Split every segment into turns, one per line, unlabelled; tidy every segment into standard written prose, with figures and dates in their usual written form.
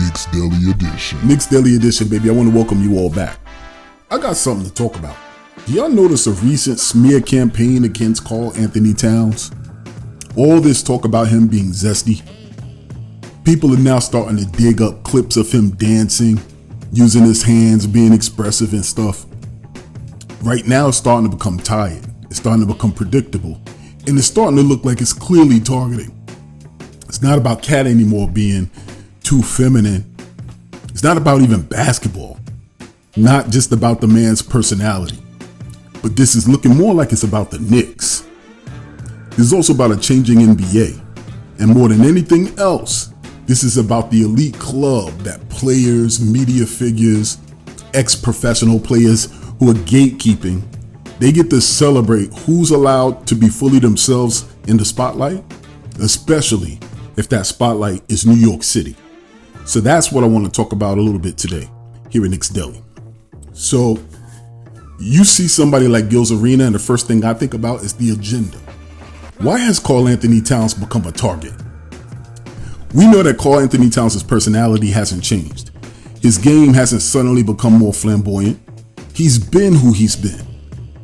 Knicks Daily Edition.
Knicks Daily Edition, baby. I want to welcome you all back. I got something to talk about. Do y'all notice a recent smear campaign against Karl Anthony Towns? All this talk about him being zesty. People are now starting to dig up clips of him dancing, using his hands, being expressive and stuff. Right now, it's starting to become tired. It's starting to become predictable. And it's starting to look like it's clearly targeting. It's not about Cat anymore being too feminine. It's not about even basketball. Not just about the man's personality. But this is looking more like it's about the Knicks. This is also about a changing NBA. And more than anything else, this is about the elite club that players, media figures, ex-professional players who are gatekeeping, they get to celebrate who's allowed to be fully themselves in the spotlight, especially if that spotlight is New York City. So that's what I want to talk about a little bit today here in Knicks Daily. So you see somebody like Gil's Arena, and the first thing I think about is the agenda. Why has Karl Anthony Towns become a target? We know that Karl Anthony Towns' personality hasn't changed. His game hasn't suddenly become more flamboyant. He's been who he's been.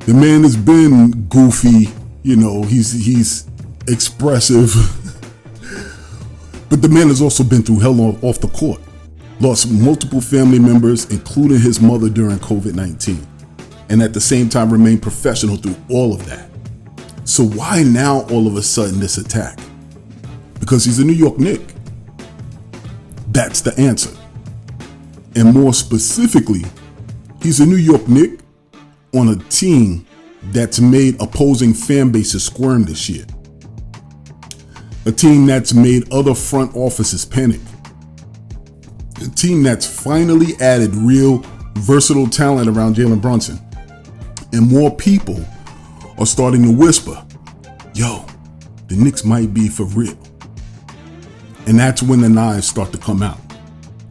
The man has been goofy, he's expressive. But the man has also been through hell off the court. Lost multiple family members, including his mother during COVID-19. And at the same time remained professional through all of that. So why now all of a sudden this attack? Because he's a New York Knick. That's the answer. And more specifically, he's a New York Knick on a team that's made opposing fan bases squirm this year. A team that's made other front offices panic. A team that's finally added real versatile talent around Jalen Brunson. And more people are starting to whisper, yo, the Knicks might be for real. And that's when the knives start to come out.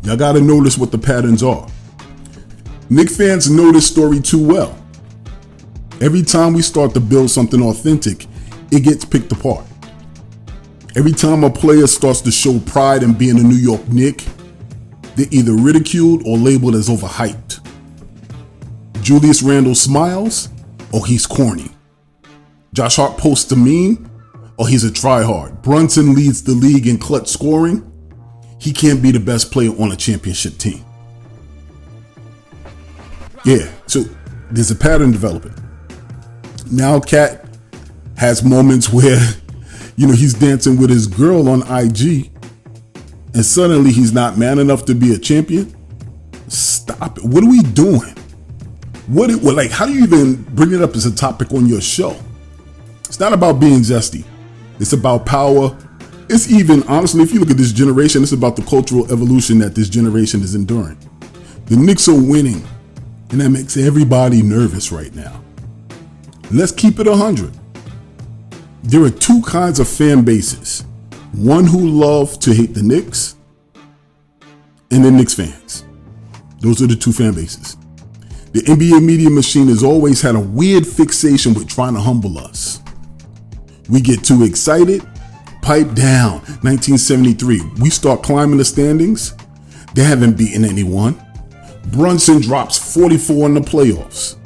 Y'all gotta notice what the patterns are. Knicks fans know this story too well. Every time we start to build something authentic, it gets picked apart. Every time a player starts to show pride in being a New York Knick, they're either ridiculed or labeled as overhyped. Julius Randle smiles, or he's corny. Josh Hart posts a meme, or he's a tryhard. Brunson leads the league in clutch scoring. He can't be the best player on a championship team. Yeah, so there's a pattern developing. Now Cat has moments where, he's dancing with his girl on IG, and suddenly he's not man enough to be a champion. Stop it. What are we doing? How do you even bring it up as a topic on your show? It's not about being zesty. It's about power. It's even, honestly, if you look at this generation, it's about the cultural evolution that this generation is enduring. The Knicks are winning, and that makes everybody nervous right now. Let's keep it 100. There are two kinds of fan bases. One who love to hate the Knicks, and the Knicks fans. Those are the two fan bases. The NBA media machine has always had a weird fixation with trying to humble us. We get too excited, pipe down. 1973, we start climbing the standings. They haven't beaten anyone. Brunson drops 44 in the playoffs.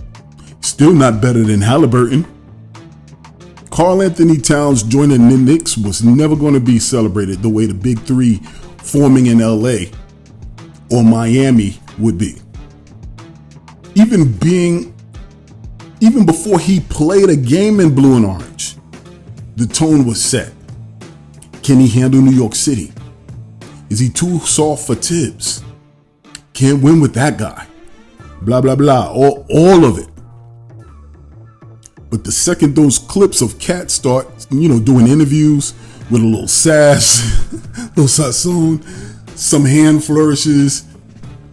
Still not better than Halliburton. Karl Anthony Towns joining the Knicks was never going to be celebrated the way the big three forming in LA or Miami would be. Even before he played a game in blue and orange, the tone was set. Can he handle New York City? Is he too soft for Tibbs? Can't win with that guy. Blah, blah, blah. All of it. But the second those clips of Cat start, doing interviews with a little sass, little sassoon, some hand flourishes,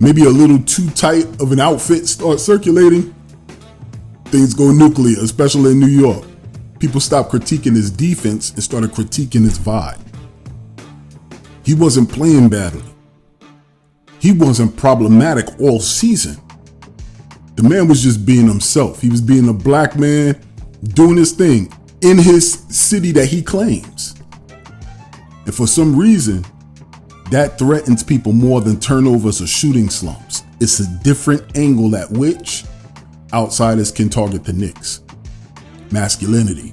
maybe a little too tight of an outfit start circulating, things go nuclear, especially in New York. People stopped critiquing his defense and started critiquing his vibe. He wasn't playing badly. He wasn't problematic all season. The man was just being himself. He was being a black man doing his thing in his city that he claims. And for some reason, That threatens people more than turnovers or shooting slumps. It's a different angle at which outsiders can target the Knicks. Masculinity.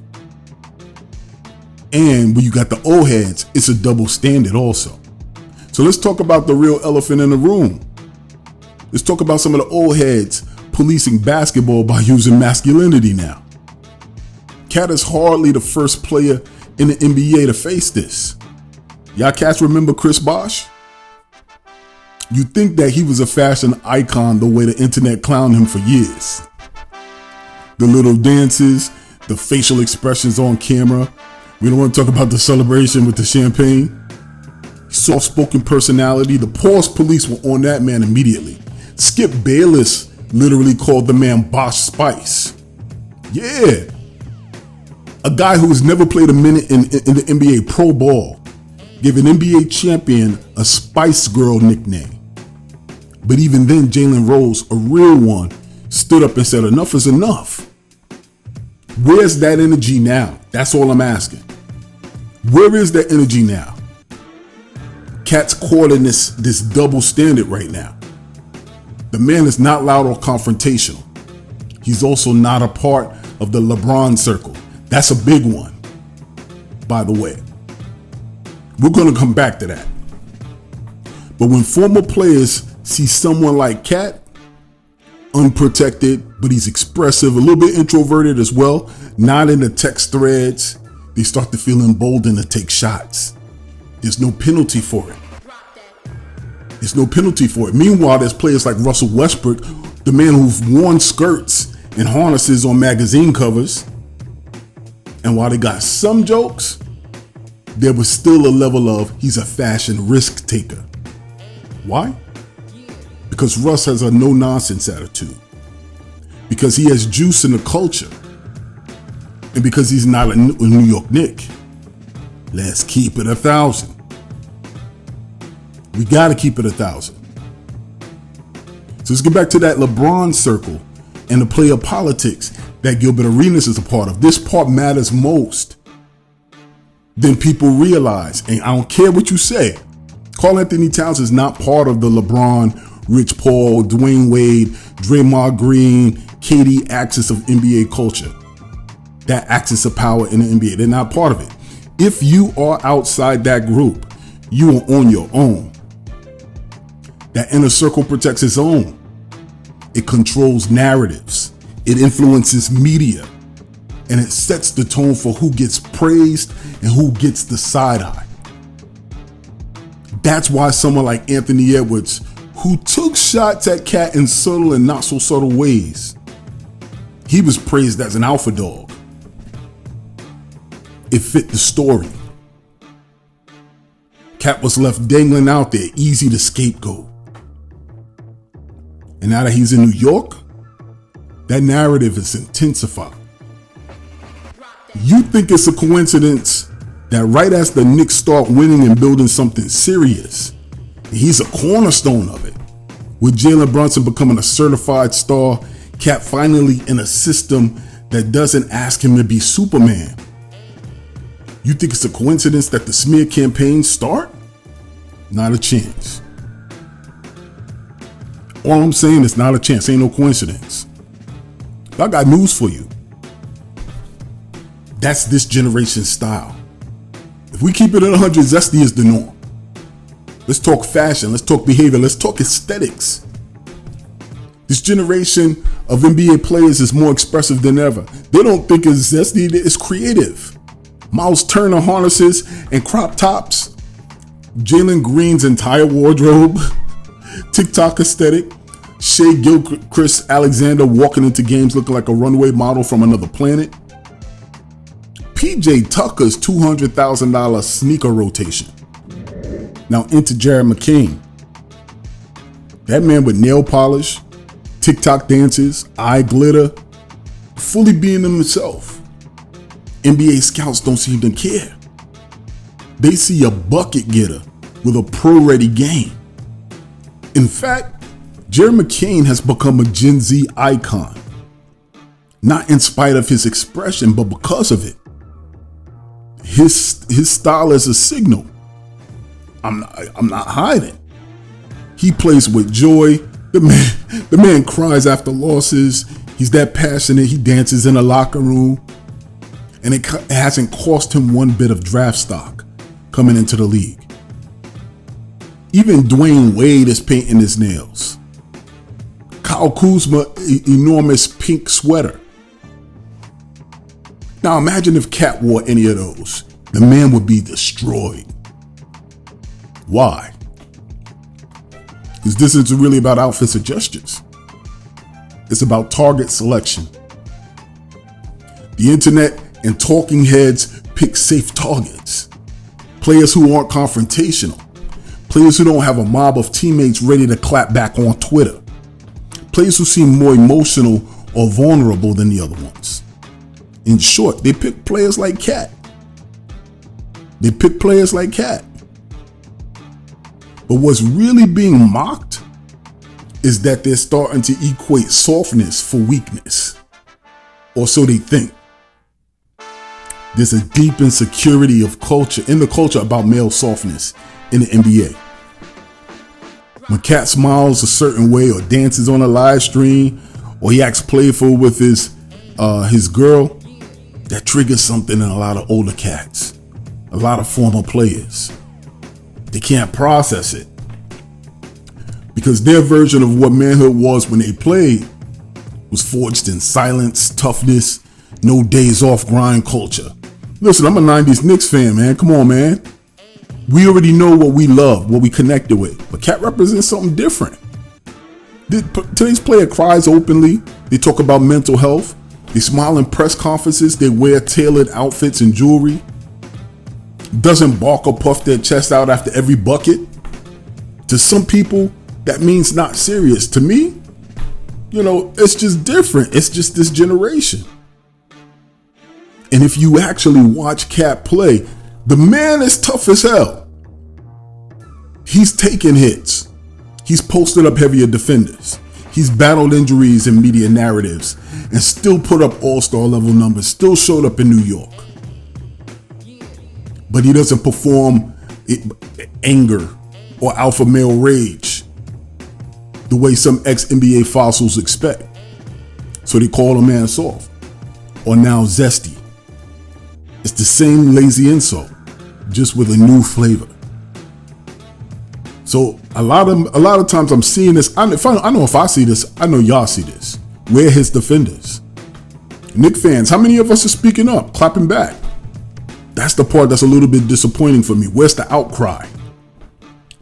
And when you got the old heads, it's a double standard also. So let's talk about the real elephant in the room. Let's talk about some of the old heads policing basketball by using masculinity now. Cat is hardly the first player in the NBA to face this. Y'all cats remember Chris Bosh? You think that he was a fashion icon the way the internet clowned him for years. The little dances, the facial expressions on camera. We don't want to talk about the celebration with the champagne. Soft-spoken personality. The pause police were on that man immediately. Skip Bayless literally called the man Bosh Spice. Yeah. A guy who has never played a minute in the NBA pro ball gave an NBA champion a Spice Girl nickname. But even then, Jalen Rose, a real one, stood up and said, enough is enough. Where's that energy now? That's all I'm asking. Where is that energy now? Cat's caught in this double standard right now. The man is not loud or confrontational. He's also not a part of the LeBron circle. That's a big one, by the way. We're going to come back to that. But when former players see someone like Cat, unprotected, but he's expressive, a little bit introverted as well, not in the text threads, they start to feel emboldened to take shots. There's no penalty for it. There's no penalty for it. Meanwhile, there's players like Russell Westbrook, the man who's worn skirts and harnesses on magazine covers. And while they got some jokes, there was still a level of he's a fashion risk taker. Why? Because Russ has a no-nonsense attitude. Because he has juice in the culture. And because he's not a New York Knick. Let's keep it 1,000. We got to keep it 1,000. So let's get back to that LeBron circle and the player politics that Gilbert Arenas is a part of. This part matters most than people realize. And I don't care what you say. Karl Anthony Towns is not part of the LeBron, Rich Paul, Dwayne Wade, Draymond Green, KD axis of NBA culture. That axis of power in the NBA. They're not part of it. If you are outside that group, you are on your own. That inner circle protects its own. It controls narratives. It influences media. And it sets the tone for who gets praised and who gets the side eye. That's why someone like Anthony Edwards, who took shots at Cat in subtle and not so subtle ways, he was praised as an alpha dog. It fit the story. Cat was left dangling out there, easy to scapegoat. And now that he's in New York, that narrative is intensified. You think it's a coincidence that right as the Knicks start winning and building something serious, he's a cornerstone of it. With Jalen Brunson becoming a certified star, Cat finally in a system that doesn't ask him to be Superman. You think it's a coincidence that the smear campaigns start? Not a chance. All I'm saying is not a chance. Ain't no coincidence. I got news for you. That's this generation's style. If we keep it at 100, zesty is the norm. Let's talk fashion. Let's talk behavior. Let's talk aesthetics. This generation of NBA players is more expressive than ever. They don't think it's zesty. It's creative. Miles Turner harnesses and crop tops. Jalen Green's entire wardrobe. TikTok aesthetic. Shea Gilchrist Alexander walking into games looking like a runway model from another planet. PJ Tucker's $200,000 sneaker rotation. Now into Jared McCain. That man with nail polish, TikTok dances, eye glitter, fully being himself. NBA scouts don't seem to care. They see a bucket getter with a pro-ready game. In fact, Jared McCain has become a Gen Z icon. Not in spite of his expression, but because of it. His style is a signal. I'm not hiding. He plays with joy. The man cries after losses. He's that passionate. He dances in the locker room. And it hasn't cost him one bit of draft stock coming into the league. Even Dwayne Wade is painting his nails. Kyle Kuzma, enormous pink sweater. Now imagine if Cat wore any of those. The man would be destroyed. Why? Because this isn't really about outfit suggestions. It's about target selection. The internet and talking heads pick safe targets. Players who aren't confrontational. Players who don't have a mob of teammates ready to clap back on Twitter. Players who seem more emotional or vulnerable than the other ones. In short, they pick players like Cat. But what's really being mocked is that they're starting to equate softness for weakness. Or so they think. There's a deep insecurity of culture, in the culture, about male softness in the NBA. When Cat smiles a certain way or dances on a live stream or he acts playful with his girl, that triggers something in a lot of older cats, a lot of former players. They can't process it because their version of what manhood was when they played was forged in silence, toughness, no days off grind culture. Listen, I'm a 90s Knicks fan, man. Come on, man. We already know what we love, what we connected with. But Cat represents something different. Today's player cries openly. They talk about mental health. They smile in press conferences. They wear tailored outfits and jewelry. Doesn't bark or puff their chest out after every bucket. To some people, that means not serious. To me, it's just different. It's just this generation. And if you actually watch Cat play, the man is tough as hell. He's taken hits. He's posted up heavier defenders. He's battled injuries and media narratives and still put up all-star level numbers, still showed up in New York. But he doesn't perform anger or alpha male rage the way some ex-NBA fossils expect. So they call a man soft or now zesty. It's the same lazy insult, just with a new flavor. So a lot of times I'm seeing this. I know if I see this, I know y'all see this. We're his defenders. Knicks fans, how many of us are speaking up, clapping back? That's the part that's a little bit disappointing for me. Where's the outcry?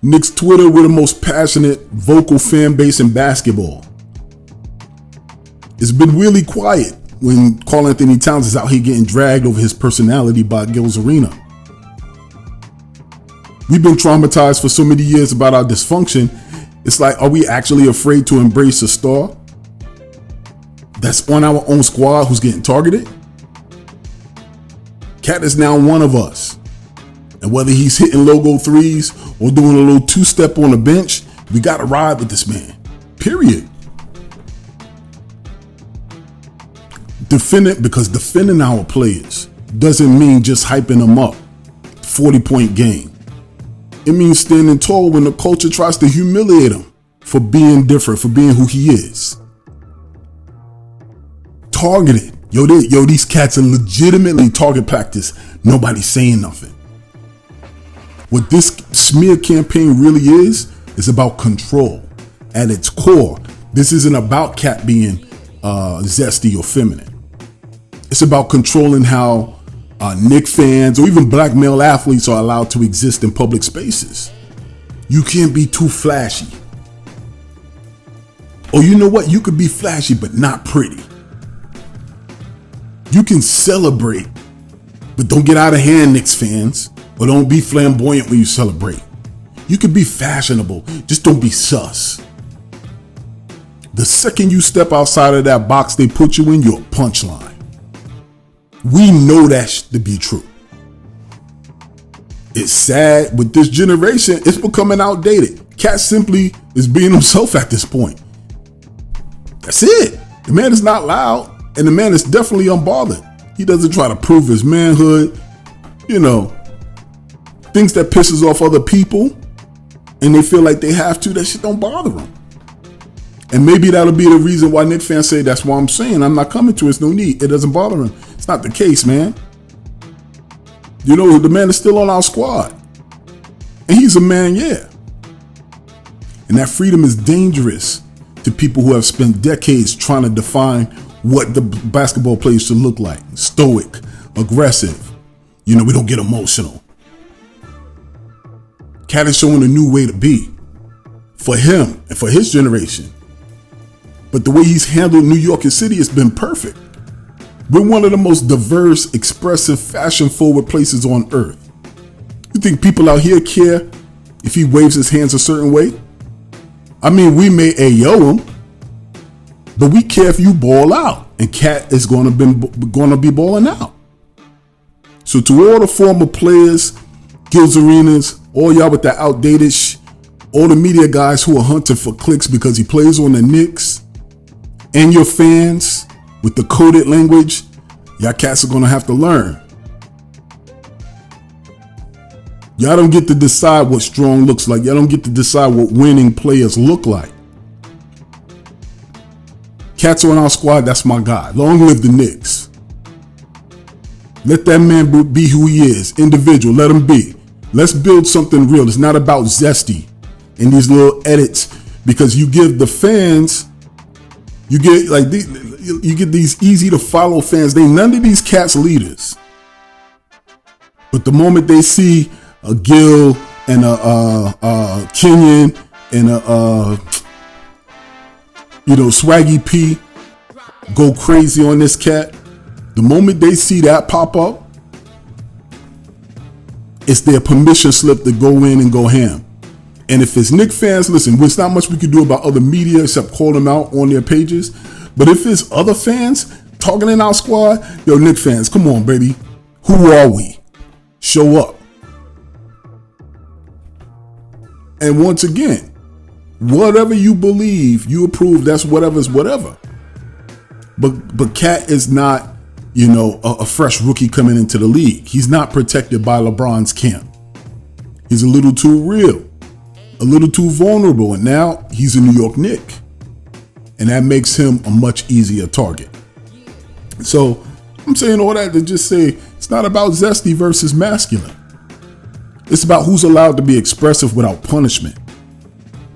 Knicks Twitter, we're the most passionate, vocal fan base in basketball. It's been really quiet when Karl Anthony Towns is out here getting dragged over his personality by Gil's Arena. We've been traumatized for so many years about our dysfunction. It's like, are we actually afraid to embrace a star that's on our own squad who's getting targeted? Cat is now one of us. And whether he's hitting logo threes or doing a little two-step on the bench, we got to ride with this man. Period. Defending our players doesn't mean just hyping them up. 40-point game. It means standing tall when the culture tries to humiliate him for being different, for being who he is. Targeted. Yo, these cats are legitimately target practice. Nobody's saying nothing. What this smear campaign really is about control. At its core, this isn't about Cat being zesty or feminine. It's about controlling how Knicks fans or even black male athletes are allowed to exist in public spaces. You can't be too flashy. Or you know what? You could be flashy but not pretty. You can celebrate, but don't get out of hand, Knicks fans. Or don't be flamboyant when you celebrate. You can be fashionable, just don't be sus. The second you step outside of that box they put you in, you're a punchline. We know that to be true. It's sad with this generation, it's becoming outdated. Cat simply is being himself at this point. That's it. The man is not loud, and the man is definitely unbothered. He doesn't try to prove his manhood. things that pisses off other people and they feel like they have to, that shit don't bother them. And maybe that'll be the reason why Knicks fans say, that's why I'm saying I'm not coming to it. It's no need. It doesn't bother him. It's not the case, man. You know, the man is still on our squad. And he's a man, yeah. And that freedom is dangerous to people who have spent decades trying to define what the basketball players should look like. Stoic, aggressive. You know, we don't get emotional. Cat is showing a new way to be for him and for his generation. But the way he's handled New York City has been perfect. We're one of the most diverse, expressive, fashion-forward places on earth. You think people out here care if he waves his hands a certain way? I mean, we may ayo him, but we care if you ball out. And Cat is going to be balling out. So to all the former players, Gil's Arenas, all y'all with that outdated all the media guys who are hunting for clicks because he plays on the Knicks, and your fans with the coded language, y'all cats are going to have to learn. Y'all don't get to decide what strong looks like. Y'all don't get to decide what winning players look like. Cats on our squad, that's my guy. Long live the Knicks. Let that man be who he is, individual, let him be. Let's build something real. It's not about zesty and these little edits, because you give the fans, you get these easy to follow fans. None of these cats leaders. But the moment they see a Gil and a Kenyon and a Swaggy P go crazy on this cat, the moment they see that pop up, it's their permission slip to go in and go ham. And if it's Knicks fans, listen, there's not much we can do about other media except call them out on their pages. But if it's other fans talking in our squad, yo, Knicks fans, come on, baby. Who are we? Show up. And once again, whatever you believe, you approve, that's whatever's whatever. But Cat is not, a fresh rookie coming into the league. He's not protected by LeBron's camp. He's a little too real, a little too vulnerable, and now he's a New York Knick. And that makes him a much easier target. So I'm saying all that to just say it's not about zesty versus masculine. It's about who's allowed to be expressive without punishment.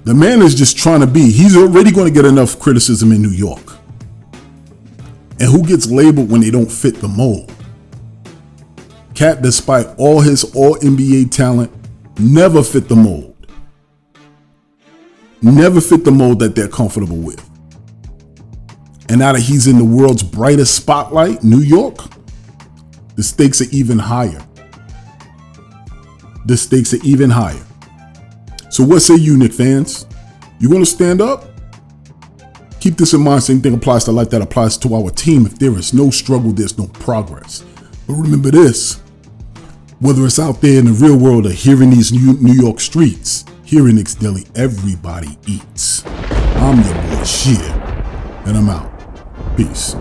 The man is just trying to be. He's already going to get enough criticism in New York. And who gets labeled when they don't fit the mold? Cat, despite all his all-NBA talent, never fit the mold. Never fit the mold that they're comfortable with. And now that he's in the world's brightest spotlight, New York, the stakes are even higher. The stakes are even higher. So what say you, Knicks fans? You want to stand up? Keep this in mind. Same thing applies to life that applies to our team. If there is no struggle, there's no progress. But remember this, whether it's out there in the real world or here in these New York streets, here in Knicks Daily, everybody eats. I'm your boy, Sheer, and I'm out. Peace.